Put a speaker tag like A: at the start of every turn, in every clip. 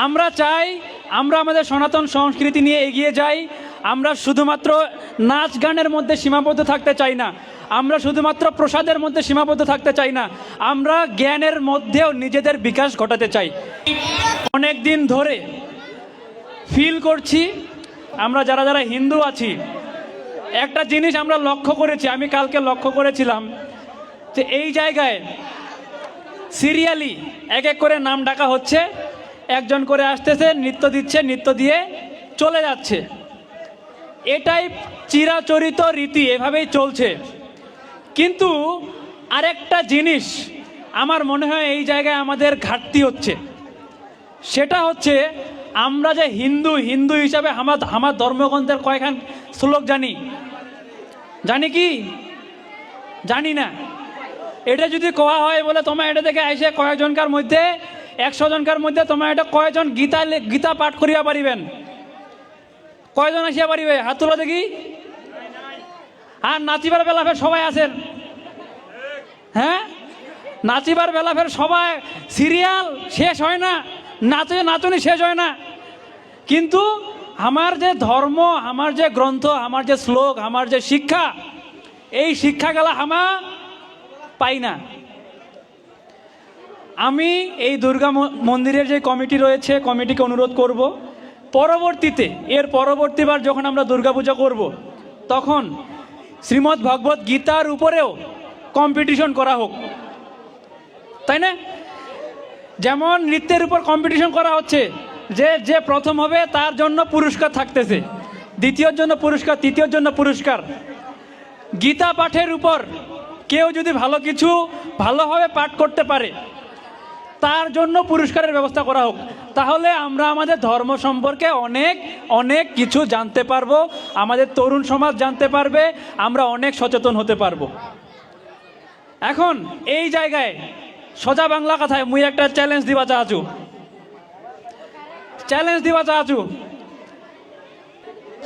A: আমরা চাই আমরা আমাদের সনাতন সংস্কৃতি নিয়ে এগিয়ে যাই। আমরা শুধুমাত্র নাচ গানের মধ্যে সীমাবদ্ধ থাকতে চাই না, আমরা শুধুমাত্র প্রসাদের মধ্যে সীমাবদ্ধ থাকতে চাই না, আমরা জ্ঞানের মধ্যেও নিজেদের বিকাশ ঘটাতে চাই। অনেক দিন ধরে ফিল করছি, আমরা যারা যারা হিন্দু আছি, একটা জিনিস আমরা লক্ষ্য করেছি, আমি কালকে লক্ষ্য করেছিলাম যে এই জায়গায় সিরিয়ালি এক এক করে নাম ডাকা হচ্ছে, একজন করে আসতেছে, নৃত্য দিচ্ছে, নৃত্য দিয়ে চলে যাচ্ছে। এটাই চিরাচরিত রীতি, এভাবেই চলছে। কিন্তু আরেকটা জিনিস আমার মনে হয় এই জায়গায় আমাদের ঘাটতি হচ্ছে, সেটা হচ্ছে আমরা যে হিন্দু হিন্দু হিসাবে আমার ধর্মগ্রন্থের কয়েকখান শ্লোক জানি কি জানি না। এটা যদি কোয়া হয় বলে তোমার এটা থেকে এসে কয়েকজনকার মধ্যে 100 জনকার মধ্যে তোমার এটা কয়জন গীতা পাঠ করিয়া পারিবেন? কয়জন আসিয়া পারিবে? হাত তোলা দেখি। আর নাচিবার বেলা ফের সবাই আছেন, হ্যাঁ নাচিবার বেলা ফের সবাই, সিরিয়াল শেষ হয় না, নাচনি শেষ হয় না। কিন্তু আমার যে ধর্ম, আমার যে গ্রন্থ, আমার যে শ্লোক, আমার যে শিক্ষা, এই শিক্ষাগুলা আমরা পাই না। আমি এই দুর্গা মন্দিরের যে কমিটি রয়েছে, কমিটিকে অনুরোধ করব, এর পরবর্তীবার যখন আমরা দুর্গাপূজা করব, তখন শ্রীমদ্ ভগবত গীতার উপরেও কম্পিটিশন করা হোক, তাই না? যেমন নৃত্যের উপর কম্পিটিশন করা হচ্ছে, যে প্রথম হবে তার জন্য পুরস্কার থাকতেছে, দ্বিতীয়র জন্য পুরস্কার, তৃতীয়র জন্য পুরস্কার। গীতা পাঠের উপর কেউ যদি ভালো কিছু ভালোভাবে পাঠ করতে পারে, তার জন্য পুরস্কারের ব্যবস্থা করা হোক। তাহলে আমরা আমাদের ধর্ম সম্পর্কে অনেক অনেক কিছু জানতে পারবো, আমাদের তরুণ সমাজ জানতে পারবে, আমরা অনেক সচেতন হতে পারবো। এখন এই জায়গায় সোজা বাংলা কথায় মুই একটা চ্যালেঞ্জ দিবা চাচ্ছু।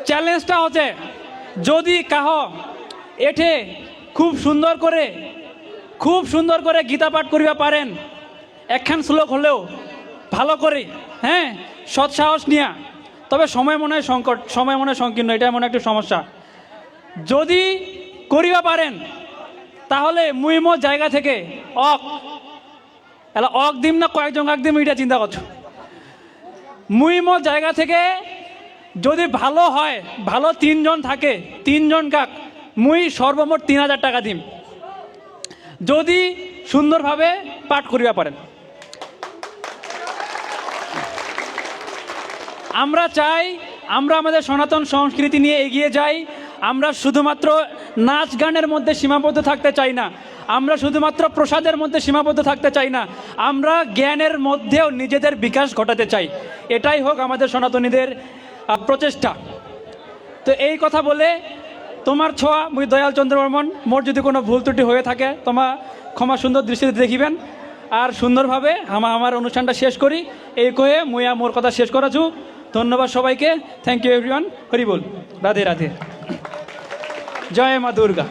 A: চ্যালেঞ্জটা হচ্ছে, যদি কাহ এঠে খুব সুন্দর করে গীতা পাঠ করিবা পারেন, একখান শ্লোক হলেও ভালো করে, হ্যাঁ সৎসাহস নিয়া, তবে সময় মনে হয় সংকীর্ণ, এটা মনে একটা সমস্যা। যদি করিবা পারেন তাহলে মুই মোর জায়গা থেকে অক দিম না কয়েকজন আগ দিম, এটা চিন্তা করছো। মুই মোর জায়গা থেকে যদি ভালো হয়, ভালো 3 জন থাকে, 3 জন কাক মুই সর্বমোট 3000 টাকা দিম, যদি সুন্দরভাবে পাঠ করিবা পারেন। আমরা চাই আমরা আমাদের সনাতন সংস্কৃতি নিয়ে এগিয়ে যাই। আমরা শুধুমাত্র নাচ গানের মধ্যে সীমাবদ্ধ থাকতে চাই না, আমরা শুধুমাত্র প্রসাদের মধ্যে সীমাবদ্ধ থাকতে চাই না, আমরা জ্ঞানের মধ্যেও নিজেদের বিকাশ ঘটাতে চাই। এটাই হোক আমাদের সনাতনীদের প্রচেষ্টা। তো এই কথা বলে তোমার ছোঁয়া মুই দয়াল চন্দ্র বর্মন, মোর যদি কোনো ভুল ত্রুটি হয়ে থাকে তোমার ক্ষমা সুন্দর দৃষ্টিতে দেখিবেন। আর সুন্দরভাবে আমার অনুষ্ঠানটা শেষ করি, এই কয়ে মুই মোর কথা শেষ করাছু। ধন্যবাদ সবাইকে, থ্যাংক ইউ এভরিওয়ান। হরি বল, রাধে রাধে, জয় মা দুর্গা।